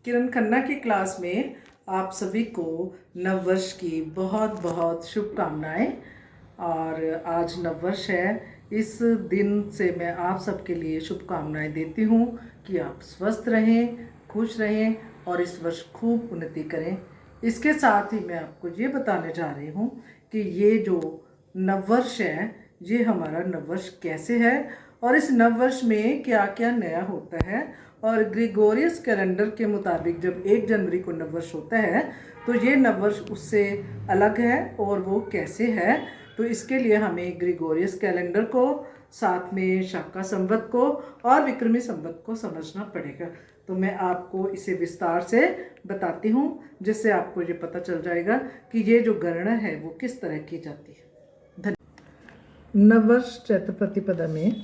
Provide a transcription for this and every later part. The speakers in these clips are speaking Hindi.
किरण खन्ना की क्लास में आप सभी को नव वर्ष की बहुत बहुत शुभकामनाएं। और आज नव वर्ष है। इस दिन से मैं आप सबके लिए शुभकामनाएं देती हूँ कि आप स्वस्थ रहें, खुश रहें और इस वर्ष खूब उन्नति करें। इसके साथ ही मैं आपको ये बताने जा रही हूँ कि ये जो नव वर्ष है, ये हमारा नव वर्ष कैसे है और इस नव वर्ष में क्या क्या नया होता है। और ग्रिगोरियस कैलेंडर के मुताबिक जब 1 जनवरी को नववर्ष होता है तो ये नववर्ष उससे अलग है और वो कैसे है। तो इसके लिए हमें ग्रिगोरियस कैलेंडर को, साथ में शाका संवत को और विक्रमी संवत को समझना पड़ेगा। तो मैं आपको इसे विस्तार से बताती हूँ, जिससे आपको ये पता चल जाएगा कि ये जो गणना है वो किस तरह की जाती है। नववर्ष चैत्र प्रतिपदा में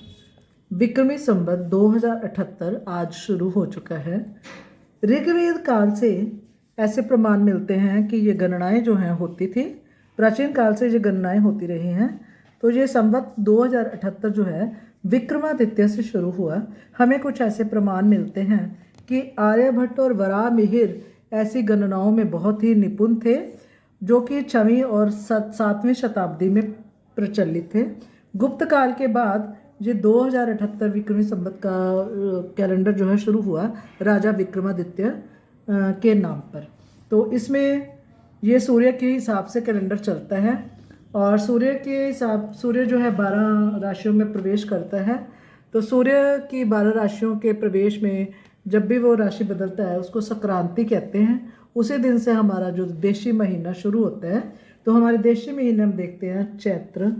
विक्रमी संवत 2078 आज शुरू हो चुका है। ऋग्वेद काल से ऐसे प्रमाण मिलते हैं कि ये गणनाएं जो हैं होती थी, प्राचीन काल से ये गणनाएं होती रही हैं। तो ये संवत 2078 जो है विक्रमादित्य से शुरू हुआ। हमें कुछ ऐसे प्रमाण मिलते हैं कि आर्यभट्ट और वराहमिहिर ऐसी गणनाओं में बहुत ही निपुण थे, जो कि 6वीं और 7वीं शताब्दी में प्रचलित थे। गुप्त काल के बाद ये 2078 विक्रमी संवत का कैलेंडर जो है शुरू हुआ राजा विक्रमादित्य के नाम पर। तो इसमें ये सूर्य के हिसाब से कैलेंडर चलता है और सूर्य जो है 12 राशियों में प्रवेश करता है। तो सूर्य की 12 राशियों के प्रवेश में जब भी वो राशि बदलता है उसको संक्रांति कहते हैं। उसी दिन से हमारा जो देशी महीना शुरू होता है। तो हमारे देशी महीने हम देखते हैं चैत्र,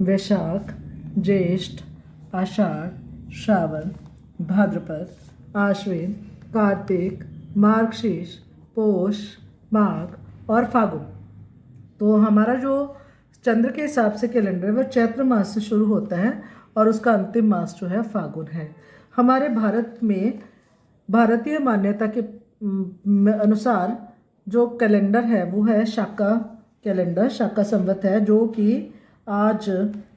वैशाख, ज्येष्ठ, आषाढ़, श्रावण, भाद्रपद, आश्विन, कार्तिक, मार्गशीर्ष, पौष, माघ और फागुन। तो हमारा जो चंद्र के हिसाब से कैलेंडर है वो चैत्र मास से शुरू होता है और उसका अंतिम मास जो है फागुन है। हमारे भारत में भारतीय मान्यता के अनुसार जो कैलेंडर है वो है शाका कैलेंडर, शाका संवत है, जो कि आज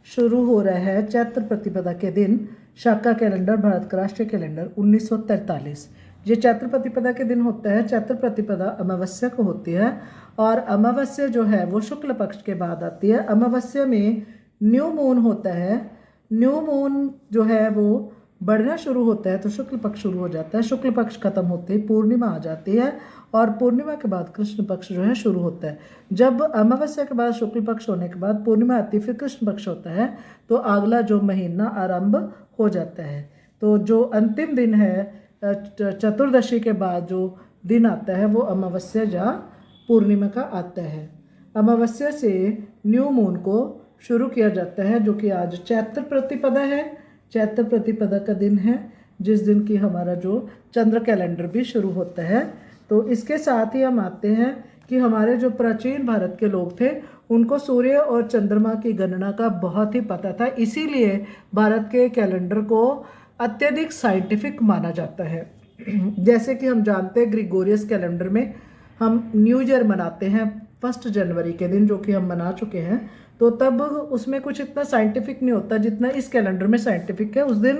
शुरू हो रहा है चैत्र प्रतिपदा के दिन। शाका कैलेंडर भारत का राष्ट्रीय कैलेंडर 1943 ये चैत्र प्रतिपदा के दिन होता है। चैत्र प्रतिपदा अमावस्या को होती है और अमावस्या जो है वो शुक्ल पक्ष के बाद आती है। अमावस्या में न्यू मून होता है। न्यू मून जो है वो बढ़ना शुरू होता है तो शुक्ल पक्ष शुरू हो जाता है। शुक्ल पक्ष खत्म होते ही पूर्णिमा आ जाती है और पूर्णिमा के बाद कृष्ण पक्ष जो है शुरू होता है। जब अमावस्या के बाद शुक्ल पक्ष होने के बाद पूर्णिमा आती है, फिर कृष्ण पक्ष होता है, तो अगला जो महीना आरंभ हो जाता है। तो जो अंतिम दिन है चतुर्दशी के बाद जो दिन आता है वो अमावस्या या पूर्णिमा का आता है। अमावस्या से न्यू मून को शुरू किया जाता है, जो कि आज चैत्र प्रतिपदा है। चैत्र प्रतिपदा का दिन है जिस दिन की हमारा जो चंद्र कैलेंडर भी शुरू होता है। तो इसके साथ ही हम आते हैं कि हमारे जो प्राचीन भारत के लोग थे उनको सूर्य और चंद्रमा की गणना का बहुत ही पता था, इसीलिए भारत के कैलेंडर को अत्यधिक साइंटिफिक माना जाता है। जैसे कि हम जानते हैं ग्रिगोरियस कैलेंडर में हम न्यू ईयर मनाते हैं 1 जनवरी के दिन, जो कि हम मना चुके हैं। तो तब उसमें कुछ इतना साइंटिफिक नहीं होता जितना इस कैलेंडर में साइंटिफिक है। उस दिन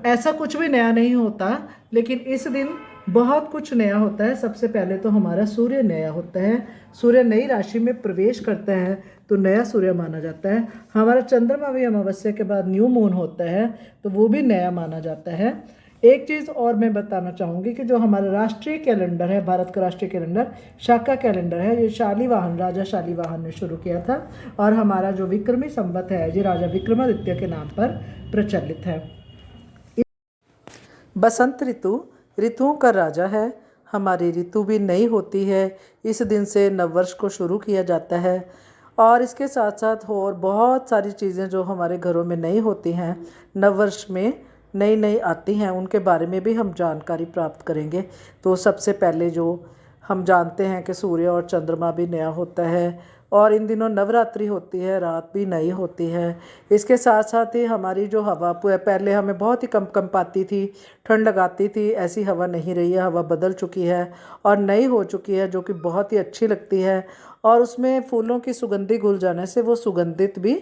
ऐसा कुछ भी नया नहीं होता, लेकिन इस दिन बहुत कुछ नया होता है। सबसे पहले तो हमारा सूर्य नया होता है। सूर्य नई राशि में प्रवेश करता है तो नया सूर्य माना जाता है। हमारा चंद्रमा भी अमावस्या के बाद न्यू मून होता है तो वो भी नया माना जाता है। एक चीज़ और मैं बताना चाहूँगी कि जो हमारा राष्ट्रीय कैलेंडर है, भारत का राष्ट्रीय कैलेंडर शाका कैलेंडर है, ये शालीवाहन, राजा शालीवाहन ने शुरू किया था और हमारा जो विक्रमी संवत है ये राजा विक्रमादित्य के नाम पर प्रचलित है। बसंत ऋतुओं का राजा है। हमारी ऋतु भी नई होती है। इस दिन से नववर्ष को शुरू किया जाता है और इसके साथ साथ और बहुत सारी चीज़ें जो हमारे घरों में नई होती हैं, नववर्ष में नई नई आती हैं, उनके बारे में भी हम जानकारी प्राप्त करेंगे। तो सबसे पहले जो हम जानते हैं कि सूर्य और चंद्रमा भी नया होता है और इन दिनों नवरात्रि होती है, रात भी नई होती है। इसके साथ साथ ही हमारी जो हवा पहले हमें बहुत ही कम पाती थी, ठंड लगाती थी, ऐसी हवा नहीं रही है। हवा बदल चुकी है और नई हो चुकी है, जो कि बहुत ही अच्छी लगती है और उसमें फूलों की सुगंधी घुल जाने से वो सुगंधित भी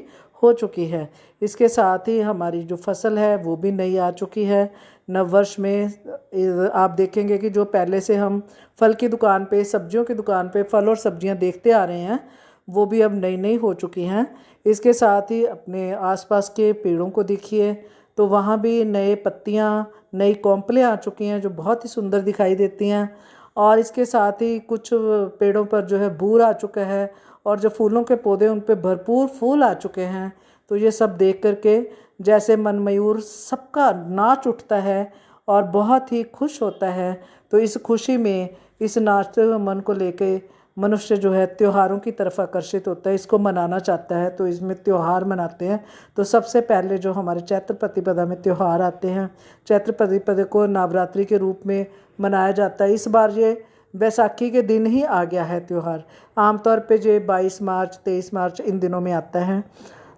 हो चुकी है। इसके साथ ही हमारी जो फसल है वो भी नई आ चुकी है। नववर्ष में आप देखेंगे कि जो पहले से हम फल की दुकान पे, सब्जियों की दुकान पे फल और सब्जियां देखते आ रहे हैं, वो भी अब नई नई हो चुकी हैं। इसके साथ ही अपने आसपास के पेड़ों को देखिए तो वहाँ भी नए पत्तियाँ, नई कौंपलें आ चुकी हैं जो बहुत ही सुंदर दिखाई देती हैं। और इसके साथ ही कुछ पेड़ों पर जो है बूर आ चुका है और जो फूलों के पौधे उन पे भरपूर फूल आ चुके हैं। तो ये सब देख करके जैसे मन मयूर सबका नाच उठता है और बहुत ही खुश होता है। तो इस खुशी में, इस नाचते हुए मन को लेके मनुष्य जो है त्योहारों की तरफ आकर्षित होता है, इसको मनाना चाहता है। तो इसमें त्यौहार मनाते हैं। तो सबसे पहले जो हमारे चैत्र प्रतिपदा में त्यौहार आते हैं, चैत्र प्रतिपदा को नवरात्रि के रूप में मनाया जाता है। इस बार ये बैसाखी के दिन ही आ गया है त्यौहार। आमतौर पे ये 22 मार्च 23 मार्च इन दिनों में आता है।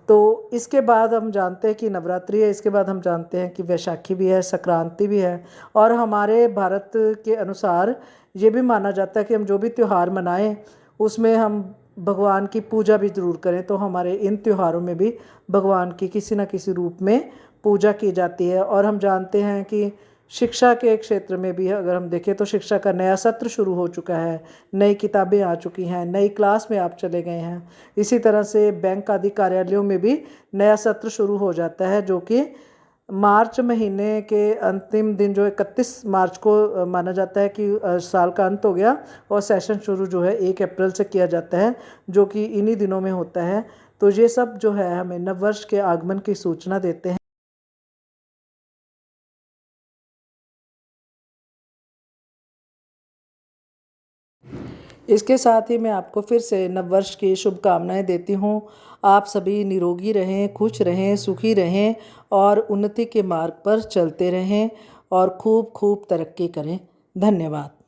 तो इसके बाद हम जानते हैं कि नवरात्रि है, इसके बाद हम जानते हैं कि वैशाखी भी है, संक्रांति भी है। और हमारे भारत के अनुसार ये भी माना जाता है कि हम जो भी त्यौहार मनाएं उसमें हम भगवान की पूजा भी ज़रूर करें। तो हमारे इन त्योहारों में भी भगवान की किसी न किसी रूप में पूजा की जाती है। और हम जानते हैं कि शिक्षा के क्षेत्र में भी अगर हम देखें तो शिक्षा का नया सत्र शुरू हो चुका है, नई किताबें आ चुकी हैं, नई क्लास में आप चले गए हैं। इसी तरह से बैंक आदि कार्यालयों में भी नया सत्र शुरू हो जाता है, जो कि मार्च महीने के अंतिम दिन जो 31 मार्च को माना जाता है कि साल का अंत हो गया और सेशन शुरू जो है 1 अप्रैल से किया जाता है, जो कि इन्हीं दिनों में होता है। तो ये सब जो है हमें नववर्ष के आगमन की सूचना देते हैं। इसके साथ ही मैं आपको फिर से नववर्ष की शुभकामनाएं देती हूँ। आप सभी निरोगी रहें, खुश रहें, सुखी रहें और उन्नति के मार्ग पर चलते रहें और खूब खूब तरक्की करें। धन्यवाद।